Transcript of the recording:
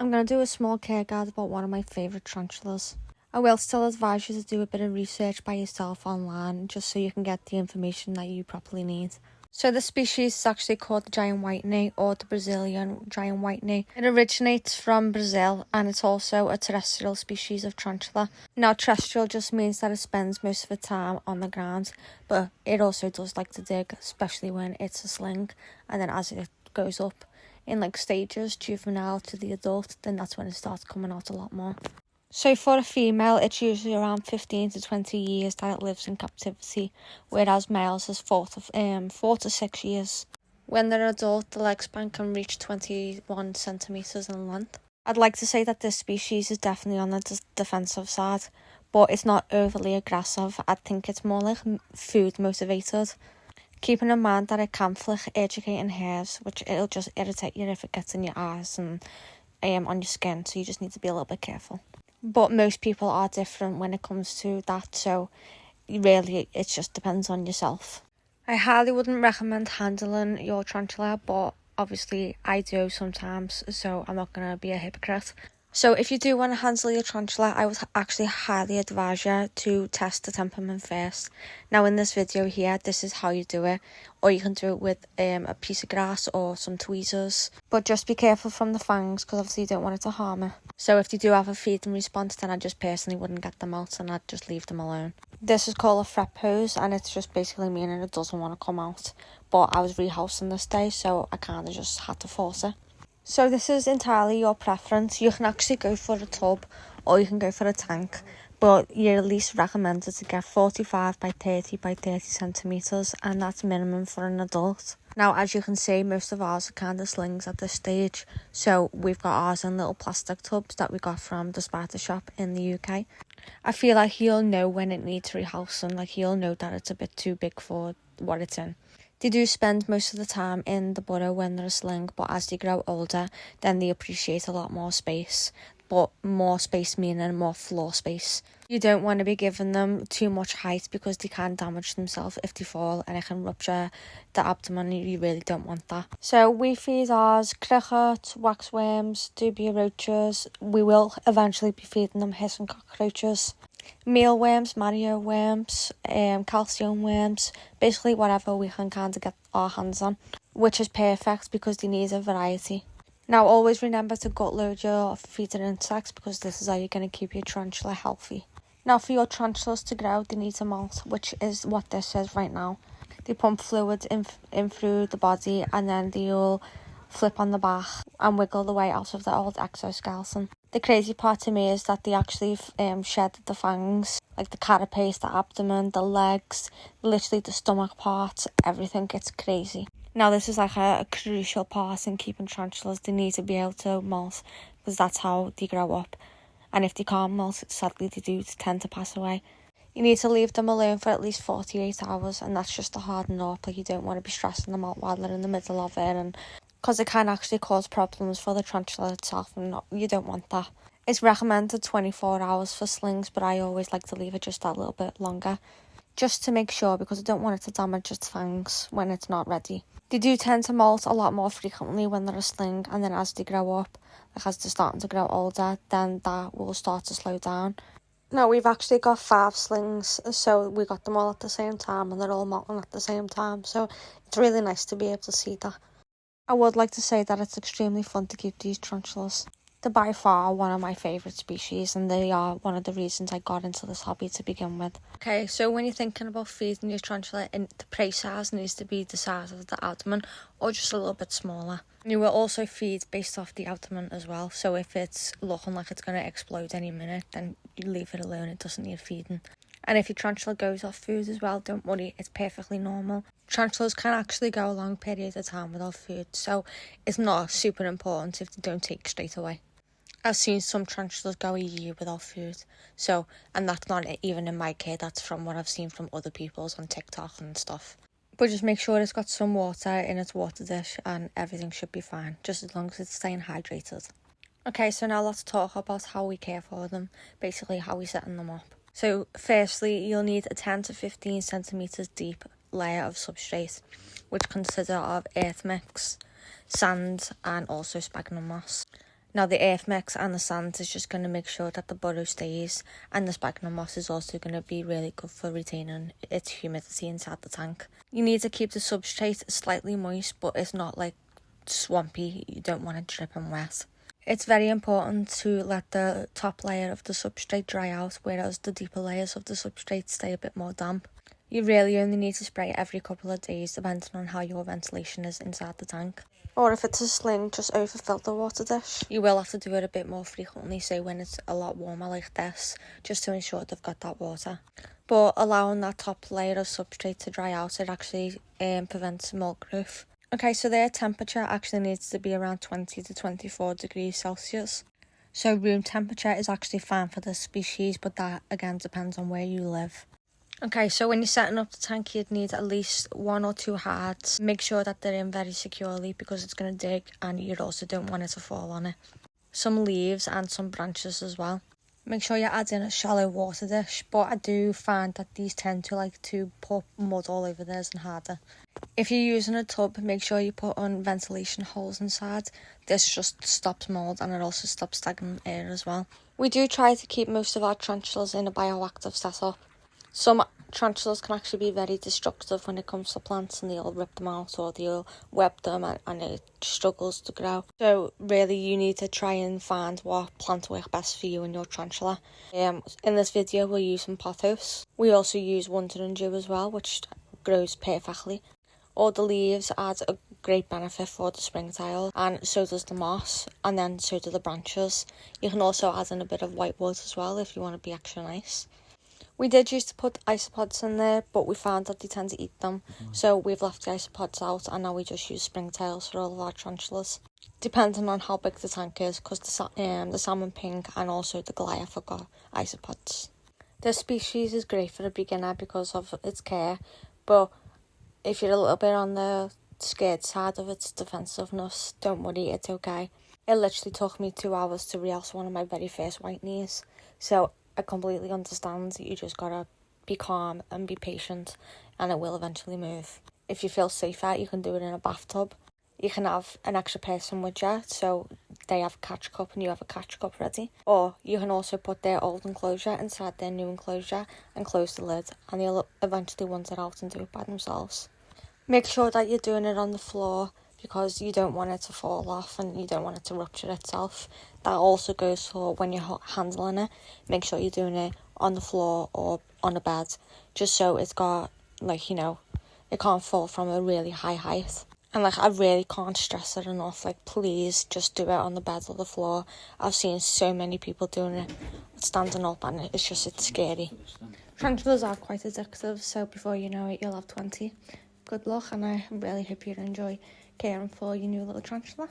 I'm going to do a small care guide about one of my favourite tarantulas. I will still advise you to do a bit of research by yourself online just so you can get the information that you properly need. So the species is actually called the giant white-knee or the Brazilian giant white-knee. It originates from Brazil and it's also a terrestrial species of tarantula. Now terrestrial just means that it spends most of its time on the ground, but it also does like to dig, especially when it's a sling, and then as it goes up in like stages, juvenile to the adult, then that's when it starts coming out a lot more. So for a female, it's usually around 15 to 20 years that it lives in captivity, whereas males is 4 to 6 years. When they're adult, the leg span can reach 21 centimetres in length. I'd like to say that this species is definitely on the defensive side, but it's not overly aggressive. I think it's more like food motivated. Keeping in mind that it can flick educating hairs, which it'll just irritate you if it gets in your eyes and on your skin, so you just need to be a little bit careful. But most people are different when it comes to that, so really it just depends on yourself. I highly wouldn't recommend handling your tarantula, but obviously I do sometimes, so I'm not going to be a hypocrite. So if you do want to handle your tarantula, I would actually highly advise you to test the temperament first. Now in this video here, this is how you do it, or you can do it with a piece of grass or some tweezers. But just be careful from the fangs, because obviously you don't want it to harm it. So if you do have a feeding response, then I just personally wouldn't get them out and I'd just leave them alone. This is called a fret pose, and it's just basically meaning it doesn't want to come out. But I was rehousing this day, so I kind of just had to force it. So this is entirely your preference. You can actually go for a tub or you can go for a tank, but you're at least recommended to get 45 by 30 by 30 centimetres, and that's minimum for an adult. Now, as you can see, most of ours are kind of slings at this stage, so we've got ours in little plastic tubs that we got from the spider shop in the UK. I feel like you'll know when it needs rehousing, like you'll know that it's a bit too big for what it's in. They do spend most of the time in the burrow when they're a sling, but as they grow older, then they appreciate a lot more space. But more space meaning more floor space. You don't want to be giving them too much height because they can damage themselves if they fall and it can rupture the abdomen. You really don't want that. So we feed ours cricket, waxworms, dubia roaches. We will eventually be feeding them hissing cockroaches, mealworms, Mario worms, calcium worms, basically whatever we can kind of get our hands on, which is perfect because they need a variety. Now always remember to gut load your feeder insects because this is how you're going to keep your tarantula healthy. Now for your tarantulas to grow, they need to molt, which is what this is right now. They pump fluid in through the body and then they'll flip on the back and wiggle the way out of the old exoskeleton. The crazy part to me is that they actually shed the fangs, like the carapace, the abdomen, the legs, literally the stomach part, everything gets crazy. Now this is like a crucial part in keeping tarantulas. They need to be able to molt because that's how they grow up. And if they can't molt, sadly they do tend to pass away. You need to leave them alone for at least 48 hours and that's just to harden up. Like you don't want to be stressing them out while they're in the middle of it, and because it can actually cause problems for the tarantula itself and you don't want that. It's recommended 24 hours for slings, but I always like to leave it just that little bit longer, just to make sure, because I don't want it to damage its fangs when it's not ready. They do tend to molt a lot more frequently when they're a sling, and then as they grow up, like as they're starting to grow older, then that will start to slow down. Now we've actually got 5 slings, so we got them all at the same time and they're all molting at the same time, so it's really nice to be able to see that. I would like to say that it's extremely fun to keep these tarantulas. They're by far one of my favourite species and they are one of the reasons I got into this hobby to begin with. Okay, so when you're thinking about feeding your tarantula, the prey size needs to be the size of the abdomen or just a little bit smaller. You will also feed based off the abdomen as well, so if it's looking like it's going to explode any minute, then you leave it alone, it doesn't need feeding. And if your tarantula goes off food as well, don't worry, it's perfectly normal. Tarantulas can actually go a long period of time without food, so it's not super important if they don't take straight away. I've seen some tarantulas go a year without food, and that's not even in my care, that's from what I've seen from other people's on TikTok and stuff. But just make sure it's got some water in its water dish and everything should be fine, just as long as it's staying hydrated. Okay, so now let's talk about how we care for them, basically how we're setting them up. So firstly, you'll need a 10 to 15 centimetres deep layer of substrate, which consists of earth mix, sand and also sphagnum moss. Now the earth mix and the sand is just going to make sure that the burrow stays, and the sphagnum moss is also going to be really good for retaining its humidity inside the tank. You need to keep the substrate slightly moist, but it's not like swampy. You don't want it dripping wet. It's very important to let the top layer of the substrate dry out, whereas the deeper layers of the substrate stay a bit more damp. You really only need to spray every couple of days, depending on how your ventilation is inside the tank. Or if it's a sling, just overfill the water dish. You will have to do it a bit more frequently, say when it's a lot warmer like this, just to ensure they've got that water. But allowing that top layer of substrate to dry out, it actually prevents mold growth. Okay, so their temperature actually needs to be around 20 to 24 degrees Celsius. So room temperature is actually fine for this species, but that again depends on where you live. Okay, so when you're setting up the tank, you'd need at least 1 or 2 hards. Make sure that they're in very securely because it's going to dig, and you also don't want it to fall on it. Some leaves and some branches as well. Make sure you add in a shallow water dish, but I do find that these tend to like to pour mud all over theirs and harder. If you're using a tub, make sure you put on ventilation holes inside. This just stops mould, and it also stops stagnant air as well. We do try to keep most of our tarantulas in a bioactive setup. Some tarantulas can actually be very destructive when it comes to plants, and they'll rip them out or they'll web them, and it struggles to grow. So really you need to try and find what plant works best for you and your tarantula. In this video we're using pothos. We also use wonder and dew as well, which grows perfectly. All the leaves add a great benefit for the springtail, and so does the moss, and then so do the branches. You can also add in a bit of white wood as well if you want to be extra nice. We did used to put isopods in there, but we found that they tend to eat them. So we've left the isopods out, and now we just use springtails for all of our tarantulas. Depending on how big the tank is, because the salmon pink and also the Goliath have got isopods. This species is great for a beginner because of its care, but if you're a little bit on the scared side of its defensiveness, don't worry, it's okay. It literally took me 2 hours to re-house one of my very first white knees, so I completely understand. You just gotta be calm and be patient, and it will eventually move. If you feel safer, you can do it in a bathtub. You can have an extra person with you, so they have a catch cup and you have a catch cup ready. Or you can also put their old enclosure inside their new enclosure and close the lid, and they'll eventually want it out and do it by themselves. Make sure that you're doing it on the floor, because you don't want it to fall off and you don't want it to rupture itself. That also goes for when you're handling it. Make sure you're doing it on the floor or on a bed, just so it's got, like, you know, it can't fall from a really high height. And I really can't stress it enough, please just do it on the bed or the floor. I've seen so many people doing it standing up, and it's scary. Tarantulas are quite addictive, so before you know it, you'll have 20. Good luck, and I really hope you enjoy caring for your new little tarantula.